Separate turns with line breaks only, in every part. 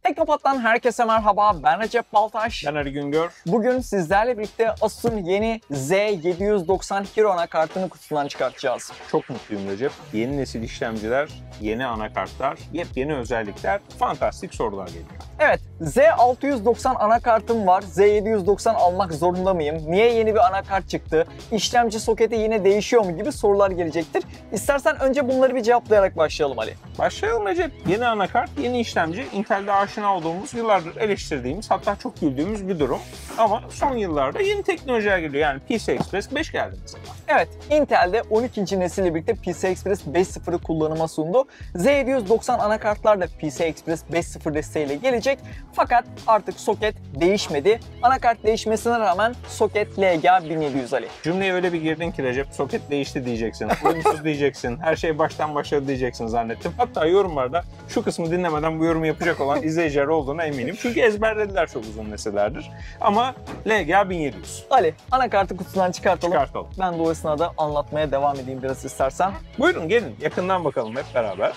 Teknopat'tan herkese merhaba, ben Recep Baltaş.
Ben Ali Güngör.
Bugün sizlerle birlikte Asus'un yeni Z790 Hero anakartını kutusundan çıkartacağız.
Çok mutluyum Recep. Yeni nesil işlemciler, yeni anakartlar, yepyeni özellikler, fantastik sorular geliyor.
Evet, Z690 anakartım var. Z790 almak zorunda mıyım? Niye yeni bir anakart çıktı? İşlemci soketi yine değişiyor mu gibi sorular gelecektir. İstersen önce bunları bir cevaplayarak başlayalım Ali.
Başlayalım Recep. Yeni anakart, yeni işlemci, Intel'de aşina olduğumuz, yıllardır eleştirdiğimiz, hatta çok güldüğümüz bir durum. Ama son yıllarda yeni teknolojiler geliyor. Yani PCI Express 5 geldi mesela.
Evet, Intel'de 12. nesille birlikte PCI Express 5.0'ı kullanıma sundu. Z790 anakartlar da PCI Express 5.0 desteğiyle gelecek. Fakat artık soket değişmedi. Anakart değişmesine rağmen soket LGA 1700 Ali.
Cümleye öyle bir girdin ki Recep, soket değişti diyeceksin, uyumsuz diyeceksin, her şey baştan başladı diyeceksin zannettim. Hatta yorumlarda şu kısmı dinlemeden bu yorumu yapacak olan izleyiciler olduğuna eminim. Çünkü ezberlediler çok uzun nesillerdir. Ama LGA 1700.
Ali, anakartı kutusundan çıkartalım.
Çıkartalım.
Ben de o esnada anlatmaya devam edeyim biraz istersen.
Buyurun gelin yakından bakalım hep beraber.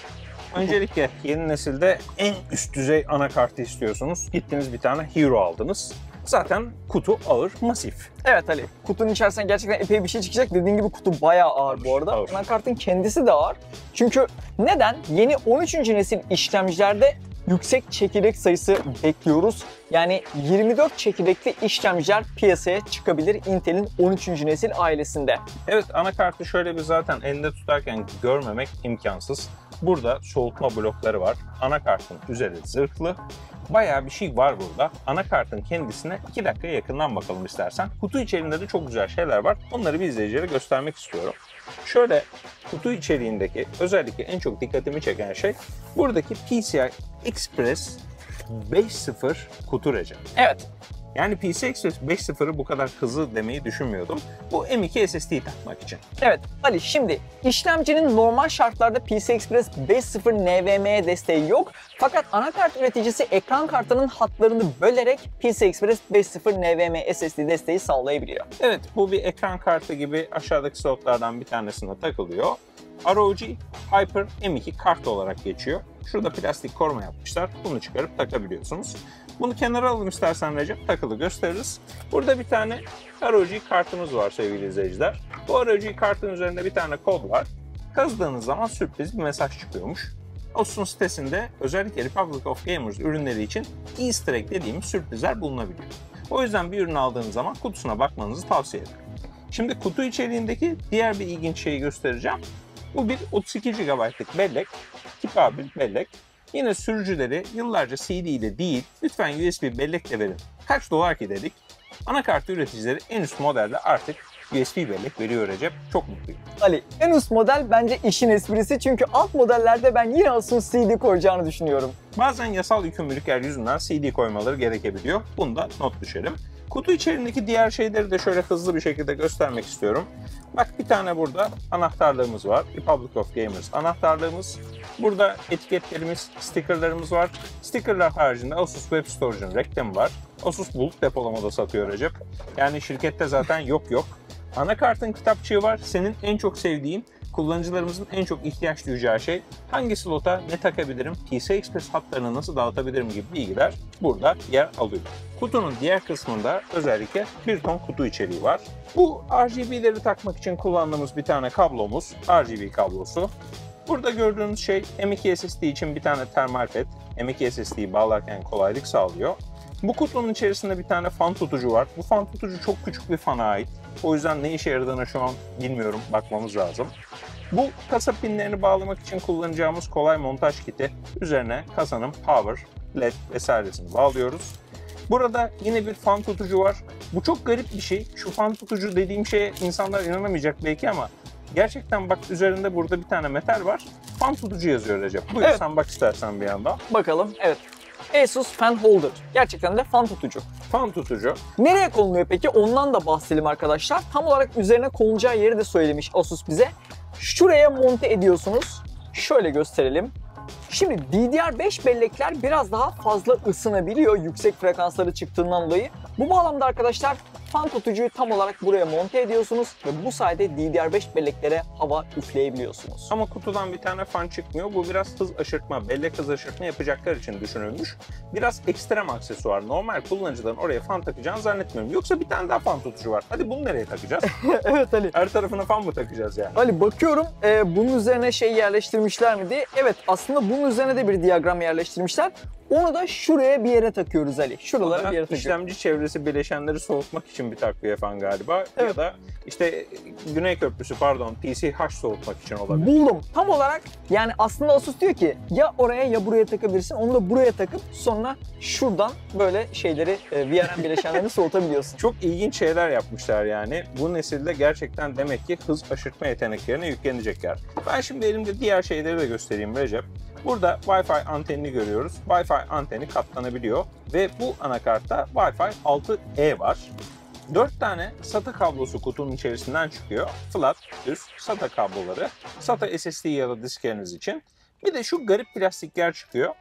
Öncelikle yeni nesilde en üst düzey anakartı istiyorsunuz. Gittiniz bir tane Hero aldınız. Zaten kutu ağır, masif.
Evet Ali, kutunun içerisinden gerçekten epey bir şey çıkacak. Dediğin gibi kutu bayağı ağır bu arada.
Ağır.
Anakartın kendisi de ağır. Çünkü neden? Yeni 13. nesil işlemcilerde yüksek çekirdek sayısı bekliyoruz. Yani 24 çekirdekli işlemciler piyasaya çıkabilir Intel'in 13. nesil ailesinde.
Evet, anakartı şöyle bir zaten elinde tutarken görmemek imkansız. Burada soğutma blokları var. Anakartın üzeri zırhlı. Bayağı bir şey var burada. Anakartın kendisine 2 dakika yakından bakalım istersen. Kutu içerisinde de çok güzel şeyler var. Onları bir izleyicilere göstermek istiyorum. Şöyle kutu içeriğindeki özellikle en çok dikkatimi çeken şey buradaki PCI Express 5.0 kutu Recep.
Evet.
Yani PCI Express 5.0'ı bu kadar hızlı demeyi düşünmüyordum. Bu M.2 SSD'yi takmak için.
Evet Ali, şimdi işlemcinin normal şartlarda PCI Express 5.0 NVMe desteği yok. Fakat anakart üreticisi ekran kartının hatlarını bölerek PCI Express 5.0 NVMe SSD desteği sağlayabiliyor.
Evet, bu bir ekran kartı gibi aşağıdaki slotlardan bir tanesine takılıyor. ROG Hyper M2 kart olarak geçiyor. Şurada plastik koruma yapmışlar. Bunu çıkarıp takabiliyorsunuz. Bunu kenara alın istersen Recep, takılı gösteririz. Burada bir tane ROG kartımız var sevgili izleyiciler. Bu ROG kartın üzerinde bir tane kod var. Kazdığınız zaman sürpriz bir mesaj çıkıyormuş. Asus'un sitesinde özellikle Republic of Gamers ürünleri için Easter egg dediğimiz sürprizler bulunabiliyor. O yüzden bir ürün aldığınız zaman kutusuna bakmanızı tavsiye ederim. Şimdi kutu içeriğindeki diğer bir ilginç şeyi göstereceğim. Bu bir 32 GB'lık bellek, tip A bir bellek. Yine sürücüleri yıllarca CD ile değil, lütfen USB bellekle verin. Kaç dolar ki dedik. Anakart üreticileri en üst modelde artık USB bellek veriyor Recep. Çok mutluyum.
Ali, en üst model bence işin esprisi, çünkü alt modellerde ben yine Asus'un CD koyacağını düşünüyorum.
Bazen yasal yükümlülükler yüzünden CD koymaları gerekebiliyor. Bunu da not düşelim. Kutu içerisindeki diğer şeyleri de şöyle hızlı bir şekilde göstermek istiyorum. Bak, bir tane burada anahtarlığımız var. Republic of Gamers anahtarlığımız. Burada etiketlerimiz, stickerlarımız var. Stickerlar haricinde Asus Web Storage'ın reklamı var. Asus bulut depolamada satıyor Recep. Yani şirkette zaten yok. Anakartın kitapçığı var. Senin en çok sevdiğin, kullanıcılarımızın en çok ihtiyaç duyacağı şey, hangi slota ne takabilirim, PCI Express hatlarını nasıl dağıtabilirim gibi bilgiler burada yer alıyor. Kutunun diğer kısmında özellikle bir ton kutu içeriği var. Bu RGB'leri takmak için kullandığımız bir tane kablomuz, RGB kablosu. Burada gördüğünüz şey M.2 SSD için bir tane termal ped. M.2 SSD'yi bağlarken kolaylık sağlıyor. Bu kutunun içerisinde bir tane fan tutucu var. Bu fan tutucu çok küçük bir fana ait. O yüzden ne işe yaradığını şu an bilmiyorum, bakmamız lazım. Bu kasa pinlerini bağlamak için kullanacağımız kolay montaj kiti. Üzerine kasanın power, led vesairesini bağlıyoruz. Burada yine bir fan tutucu var. Bu çok garip bir şey. Şu fan tutucu dediğim şeye insanlar inanamayacak belki ama gerçekten bak, üzerinde burada bir tane metal var. Fan tutucu yazıyor Recep. Buyur, evet. Sen bak istersen bir yandan.
Bakalım, evet. Asus Fan Holder. Gerçekten de fan tutucu.
Fan tutucu.
Nereye konuluyor peki? Ondan da bahsedelim arkadaşlar. Tam olarak üzerine konulacağı yeri de söylemiş Asus bize. Şuraya monte ediyorsunuz. Şöyle gösterelim. Şimdi DDR5 bellekler biraz daha fazla ısınabiliyor yüksek frekansları çıktığından dolayı. Bu bağlamda arkadaşlar fan tutucuyu tam olarak buraya monte ediyorsunuz ve bu sayede DDR5 belleklere hava üfleyebiliyorsunuz.
Ama kutudan bir tane fan çıkmıyor. Bu biraz hız aşırtma, bellek hız aşırtma yapacaklar için düşünülmüş. Biraz ekstrem aksesuar. Normal kullanıcıların oraya fan takacağını zannetmiyorum. Yoksa bir tane daha fan tutucu var. Hadi bunu nereye takacağız?
Evet Ali.
Her tarafına fan mı takacağız yani?
Ali bakıyorum bunun üzerine şey yerleştirmişler mi diye. Evet, aslında bunun üzerine de bir diyagram yerleştirmişler. Onu da şuraya bir yere takıyoruz Ali. Şuralara bir yere takıyoruz.
İşlemci çevresi bileşenleri soğutmak için bir takviye fan galiba.
Evet.
Ya da işte Güney Köprüsü PCH soğutmak için olabilir.
Buldum. Tam olarak yani aslında Asus diyor ki ya oraya ya buraya takabilirsin. Onu da buraya takıp sonra şuradan böyle şeyleri VRM bileşenlerini soğutabiliyorsun.
Çok ilginç şeyler yapmışlar yani. Bu nesilde gerçekten demek ki hız aşırtma yeteneklerine yüklenecekler. Ben şimdi elimde diğer şeyleri de göstereyim Recep. Burada Wi-Fi antenini görüyoruz. Wi-Fi anteni katlanabiliyor ve bu anakartta Wi-Fi 6E var. 4 tane SATA kablosu kutunun içerisinden çıkıyor. Flat, düz SATA kabloları. SATA SSD ya da diskleriniz için. Bir de şu garip plastikler çıkıyor.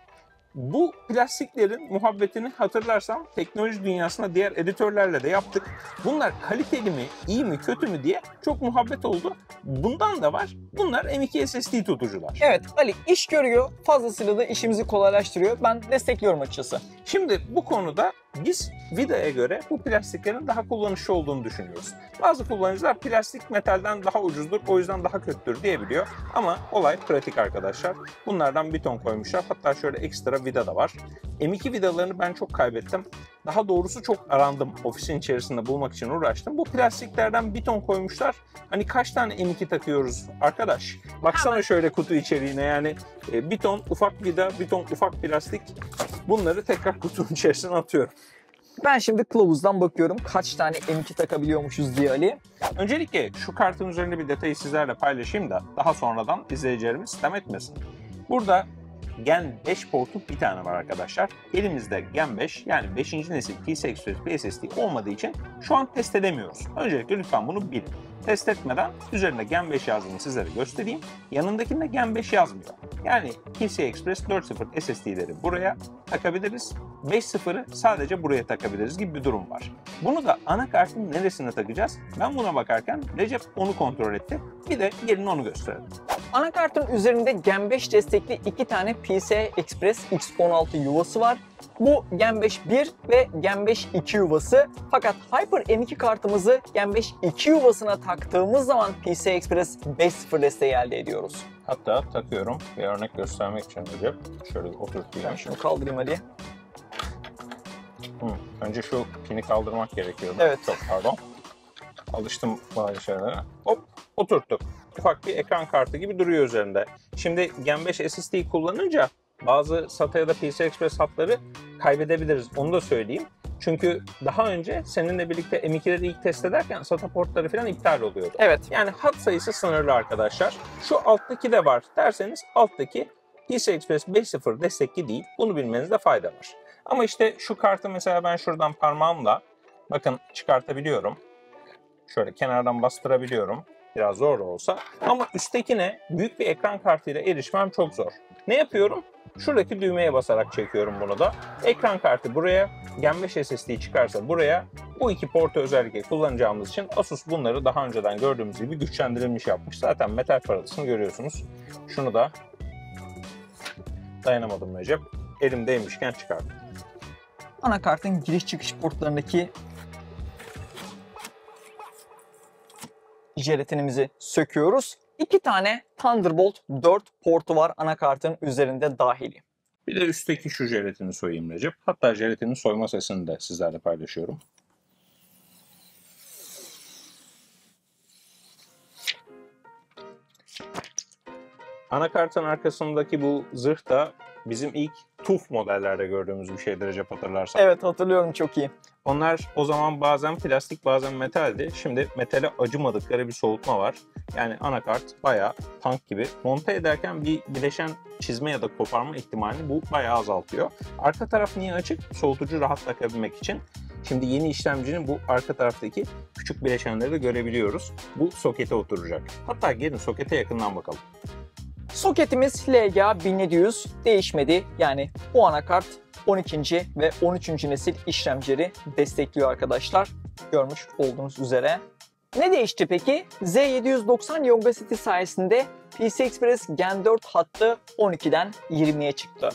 Bu plastiklerin muhabbetini hatırlarsam teknoloji dünyasında diğer editörlerle de yaptık. Bunlar kaliteli mi, iyi mi, kötü mü diye çok muhabbet oldu. Bundan da var. Bunlar M.2 SSD tutucular.
Evet Ali, iş görüyor. Fazlasıyla da işimizi kolaylaştırıyor. Ben destekliyorum açıkçası.
Şimdi bu konuda biz vidaya göre bu plastiklerin daha kullanışlı olduğunu düşünüyoruz. Bazı kullanıcılar plastik metalden daha ucuzdur, o yüzden daha kötüdür diyebiliyor. Ama olay pratik arkadaşlar. Bunlardan bir ton koymuşlar. Hatta şöyle ekstra vida da var. M.2 vidalarını ben çok kaybettim. Daha doğrusu çok arandım. Ofisin içerisinde bulmak için uğraştım. Bu plastiklerden bir ton koymuşlar. Hani kaç tane M.2 takıyoruz arkadaş? Baksana şöyle kutu içeriğine, yani bir ton ufak vida, bir ton ufak plastik. Bunları tekrar kutunun içerisine atıyorum.
Ben şimdi kılavuzdan bakıyorum kaç tane M.2 takabiliyormuşuz diye Ali.
Öncelikle şu kartın üzerinde bir detayı sizlerle paylaşayım da daha sonradan izleyicilerimiz sitem etmesin. Burada Gen 5 portu bir tane var arkadaşlar. Elimizde Gen 5 yani 5. nesil PCI Express SSD olmadığı için şu an test edemiyoruz. Öncelikle lütfen bunu bilin. Test etmeden üzerinde Gen 5 yazdığını sizlere göstereyim. Yanındakinde Gen 5 yazmıyor. Yani PCI Express 4.0 SSD'leri buraya takabiliriz. 5.0'ı sadece buraya takabiliriz gibi bir durum var. Bunu da anakartın neresine takacağız? Ben buna bakarken Recep onu kontrol etti. Bir de gelin onu gösterelim.
Anakartın üzerinde Gen 5 destekli 2 tane PCI Express X16 yuvası var. Bu Gen 5 1 ve Gen 5 2 yuvası. Fakat Hyper M2 kartımızı Gen 5 2 yuvasına taktığımız zaman PCI Express 5.0 desteği elde ediyoruz.
Hatta takıyorum. Bir örnek göstermek için Recep. Şöyle oturtayım.
Ben şunu kaldırayım Ali.
Önce şu pini kaldırmak gerekiyordu.
Evet.
Çok pardon. Alıştım bazı şeylere. Hop, oturttuk. Ufak bir ekran kartı gibi duruyor üzerinde. Şimdi Gen 5 SSD kullanınca bazı SATA ya da PCI Express hatları kaybedebiliriz. Onu da söyleyeyim. Çünkü daha önce seninle birlikte M2'leri ilk test ederken SATA portları falan iptal oluyordu.
Evet.
Yani hat sayısı sınırlı arkadaşlar. Şu alttaki de var derseniz alttaki PCI Express 5.0 destekli değil. Bunu bilmenizde fayda var. Ama işte şu kartı mesela ben şuradan parmağımla bakın çıkartabiliyorum. Şöyle kenardan bastırabiliyorum. Biraz zor da olsa. Ama üsttekine büyük bir ekran kartıyla erişmem çok zor. Ne yapıyorum? Şuradaki düğmeye basarak çekiyorum bunu da. Ekran kartı buraya, Gen 5 SSD çıkarsa buraya. Bu iki portu özellikle kullanacağımız için Asus bunları daha önceden gördüğümüz gibi güçlendirilmiş yapmış. Zaten metal paralısını görüyorsunuz. Şunu da dayanamadım Recep. Elimdeymişken çıkardım.
Anakartın giriş çıkış portlarındaki jelatinimizi söküyoruz. 2 tane Thunderbolt 4 portu var anakartın üzerinde dahili.
Bir de üstteki şu jelatini soyayım Recep. Hatta jelatinin soyma sesini de sizlerle paylaşıyorum. Anakartın arkasındaki bu zırh da bizim ilk TUF modellerde gördüğümüz bir şeydi Recep, hatırlarsan.
Evet, hatırlıyorum çok iyi.
Onlar o zaman bazen plastik bazen metaldi. Şimdi metale acımadıkları bir soğutma var. Yani anakart bayağı tank gibi. Monte ederken bir bileşen çizme ya da koparma ihtimalini bu bayağı azaltıyor. Arka taraf niye açık? Soğutucu rahat takabilmek için. Şimdi yeni işlemcinin bu arka taraftaki küçük bileşenleri de görebiliyoruz. Bu sokete oturacak. Hatta gelin sokete yakından bakalım.
Soketimiz LGA 1700 değişmedi. Yani bu anakart 12. ve 13. nesil işlemcileri destekliyor arkadaşlar. Görmüş olduğunuz üzere. Ne değişti peki? Z790 Yongacity sayesinde PCI Express Gen 4 hattı 12'den 20'ye çıktı.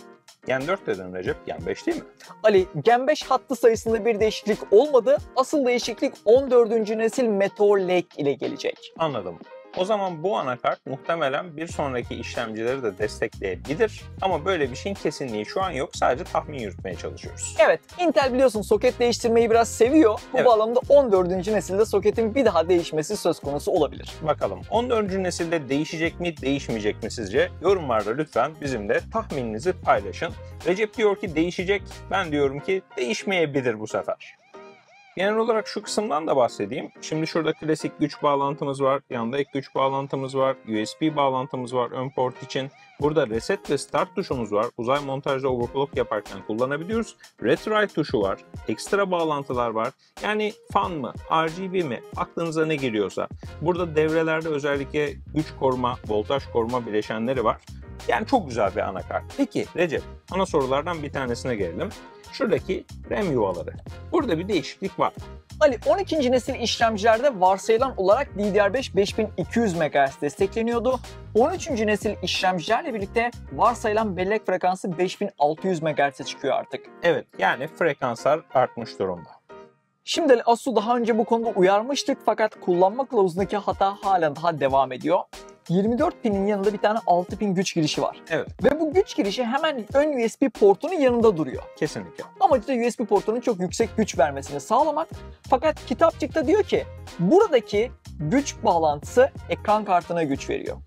Gen 4 dedin Recep, Gen 5 değil mi?
Ali, Gen 5 hattı sayısında bir değişiklik olmadı. Asıl değişiklik 14. nesil Meteor Lake ile gelecek.
Anladım. O zaman bu anakart muhtemelen bir sonraki işlemcileri de destekleyebilir. Ama böyle bir şeyin kesinliği şu an yok. Sadece tahmin yürütmeye çalışıyoruz.
Evet, Intel biliyorsun soket değiştirmeyi biraz seviyor. Bu bağlamda 14. nesilde soketin bir daha değişmesi söz konusu olabilir.
Bakalım 14. nesilde değişecek mi, değişmeyecek mi sizce? Yorumlarda lütfen bizimle tahmininizi paylaşın. Recep diyor ki değişecek. Ben diyorum ki değişmeyebilir bu sefer. Genel olarak şu kısımdan da bahsedeyim. Şimdi şurada klasik güç bağlantımız var. Yanında ek güç bağlantımız var. USB bağlantımız var ön port için. Burada reset ve start tuşumuz var. Uzay montajda overclock yaparken kullanabiliyoruz. Read-write tuşu var. Ekstra bağlantılar var. Yani fan mı, RGB mi, aklınıza ne geliyorsa. Burada devrelerde özellikle güç koruma, voltaj koruma bileşenleri var. Yani çok güzel bir anakart. Peki Recep, ana sorulardan bir tanesine gelelim. Şuradaki RAM yuvaları. Burada bir değişiklik var.
Ali, 12. nesil işlemcilerde varsayılan olarak DDR5 5200 MHz destekleniyordu. 13. nesil işlemcilerle birlikte varsayılan bellek frekansı 5600 MHz'e çıkıyor artık.
Evet, yani frekanslar artmış durumda.
Şimdi ASU daha önce bu konuda uyarmıştık fakat kullanma kılavuzundaki hata halen daha devam ediyor. 24 pinin yanında bir tane 6 pin güç girişi var.
Evet.
Ve bu güç girişi hemen ön USB portunun yanında duruyor.
Kesinlikle.
Amacı da USB portunun çok yüksek güç vermesini sağlamak. Fakat kitapçıkta diyor ki buradaki güç bağlantısı ekran kartına güç veriyor.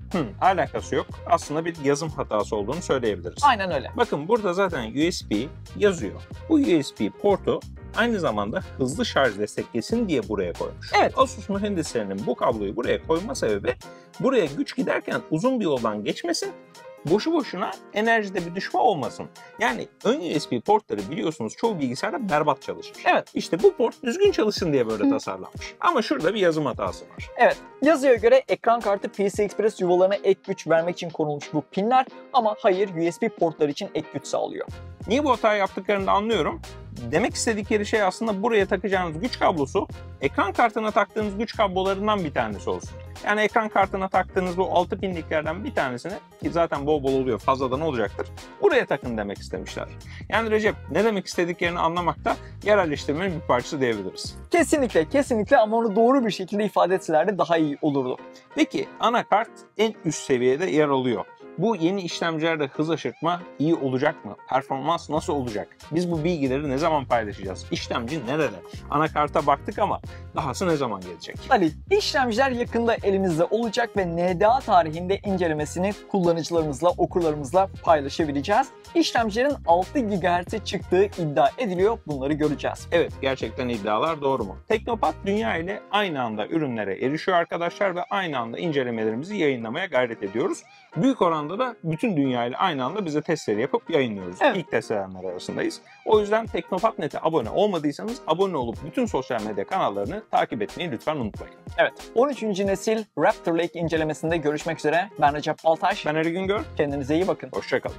Alakası yok. Aslında bir yazım hatası olduğunu söyleyebiliriz.
Aynen öyle.
Bakın burada zaten USB yazıyor. Bu USB portu aynı zamanda hızlı şarj desteklesin diye buraya koymuş.
Evet.
Asus mühendislerinin bu kabloyu buraya koyma sebebi buraya güç giderken uzun bir yoldan geçmesin, boşu boşuna enerjide bir düşme olmasın. Yani ön USB portları biliyorsunuz çoğu bilgisayarda berbat çalışır.
Evet.
İşte bu port düzgün çalışsın diye böyle tasarlanmış. Ama şurada bir yazım hatası var.
Evet. Yazıya göre ekran kartı PCI Express yuvalarına ek güç vermek için konulmuş bu pinler ama hayır USB portlar için ek güç sağlıyor.
Niye bu hatayı yaptıklarını da anlıyorum. Demek istedikleri şey aslında buraya takacağınız güç kablosu ekran kartına taktığınız güç kablolarından bir tanesi olsun. Yani ekran kartına taktığınız bu 6 pinliklerden bir tanesini, ki zaten bol bol oluyor, fazladan olacaktır, buraya takın demek istemişler. Yani Recep, ne demek istediklerini anlamakta yerelleştirmenin bir parçası diyebiliriz.
Kesinlikle ama onu doğru bir şekilde ifade etselerdi daha iyi olurdu.
Peki anakart en üst seviyede yer alıyor. Bu yeni işlemcilerde hız aşırtma iyi olacak mı? Performans nasıl olacak? Biz bu bilgileri ne zaman paylaşacağız? İşlemci nerede? Anakarta baktık ama dahası ne zaman gelecek?
Ali, işlemciler yakında elimizde olacak ve NDA tarihinde incelemesini kullanıcılarımızla, okurlarımızla paylaşabileceğiz. İşlemcilerin 6 GHz'e çıktığı iddia ediliyor. Bunları göreceğiz.
Evet, gerçekten iddialar doğru mu? Teknopat dünya ile aynı anda ürünlere erişiyor arkadaşlar ve aynı anda incelemelerimizi yayınlamaya gayret ediyoruz. Büyük oranda da bütün dünya ile aynı anda bize testleri yapıp yayınlıyoruz.
Evet.
İlk test edenler arasındayız. O yüzden Teknopat.net'e abone olmadıysanız abone olup bütün sosyal medya kanallarını takip etmeyi lütfen unutmayın.
Evet, 13. nesil Raptor Lake incelemesinde görüşmek üzere. Ben Recep Baltaş.
Ben Eri Güngör.
Kendinize iyi bakın.
Hoşça kalın.